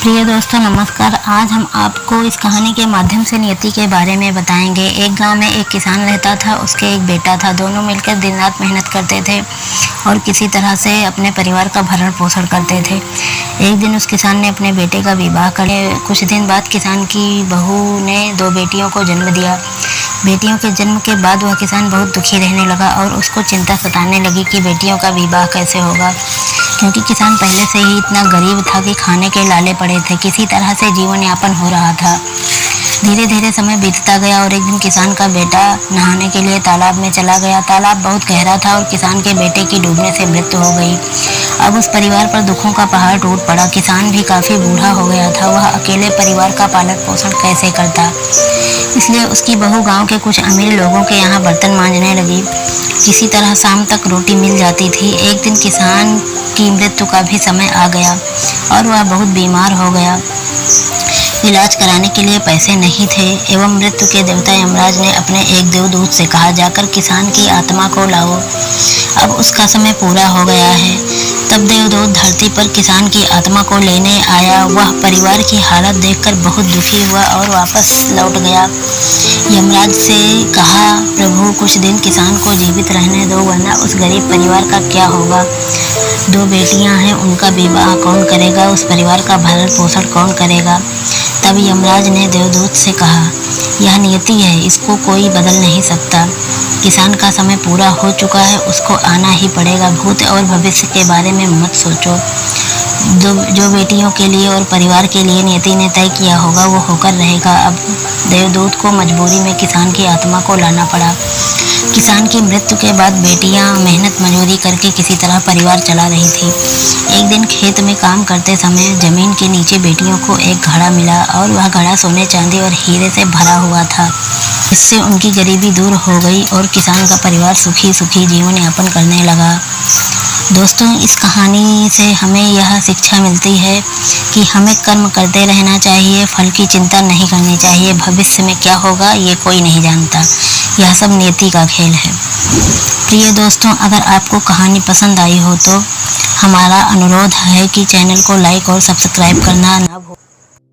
प्रिय दोस्तों नमस्कार। आज हम आपको इस कहानी के माध्यम से नियति के बारे में बताएंगे। एक गांव में एक किसान रहता था, उसके एक बेटा था। दोनों मिलकर दिन रात मेहनत करते थे और किसी तरह से अपने परिवार का भरण पोषण करते थे। एक दिन उस किसान ने अपने बेटे का विवाह कर लिया। कुछ दिन बाद किसान की बहू ने 2 बेटियों को जन्म दिया। बेटियों के जन्म के बाद वह किसान बहुत दुखी रहने लगा और उसको चिंता सताने लगी कि बेटियों का विवाह कैसे होगा, क्योंकि किसान पहले से ही इतना गरीब था कि खाने के लाले पड़े थे। किसी तरह से जीवन यापन हो रहा था। धीरे धीरे समय बीतता गया और एक दिन किसान का बेटा नहाने के लिए तालाब में चला गया। तालाब बहुत गहरा था और किसान के बेटे की डूबने से मृत्यु हो गई। अब उस परिवार पर दुखों का पहाड़ टूट पड़ा। किसान भी काफ़ी बूढ़ा हो गया था। वह अकेले परिवार का पालन पोषण कैसे करता, इसलिए उसकी बहू गांव के कुछ अमीर लोगों के यहाँ बर्तन मांजने लगी। किसी तरह शाम तक रोटी मिल जाती थी। एक दिन किसान की मृत्यु का भी समय आ गया और वह बहुत बीमार हो गया। इलाज कराने के लिए पैसे नहीं थे एवं मृत्यु के देवता यमराज ने अपने एक देवदूत से कहा, जाकर किसान की आत्मा को लाओ, अब उसका समय पूरा हो गया है। तब देवदूत धरती पर किसान की आत्मा को लेने आया। वह परिवार की हालत देखकर बहुत दुखी हुआ और वापस लौट गया। यमराज से कहा, प्रभु कुछ दिन किसान को जीवित रहने दो, वरना उस गरीब परिवार का क्या होगा। 2 बेटियां हैं, उनका विवाह कौन करेगा, उस परिवार का भरण पोषण कौन करेगा। तब यमराज ने देवदूत से कहा, यह नियति है, इसको कोई बदल नहीं सकता। किसान का समय पूरा हो चुका है, उसको आना ही पड़ेगा। भूत और भविष्य के बारे में मत सोचो। जो बेटियों के लिए और परिवार के लिए नियति ने तय किया होगा वो होकर रहेगा। अब देवदूत को मजबूरी में किसान की आत्मा को लाना पड़ा। किसान की मृत्यु के बाद बेटियां मेहनत मजदूरी करके किसी तरह परिवार चला रही थी। एक दिन खेत में काम करते समय जमीन के नीचे बेटियों को एक घड़ा मिला और वह घड़ा सोने चांदी और हीरे से भरा हुआ था। इससे उनकी गरीबी दूर हो गई और किसान का परिवार सुखी सुखी जीवन यापन करने लगा। दोस्तों, इस कहानी से हमें यह शिक्षा मिलती है कि हमें कर्म करते रहना चाहिए, फल की चिंता नहीं करनी चाहिए। भविष्य में क्या होगा ये कोई नहीं जानता। यह सब नियति का खेल है। प्रिय दोस्तों, अगर आपको कहानी पसंद आई हो तो हमारा अनुरोध है कि चैनल को लाइक और सब्सक्राइब करना ना भूलें।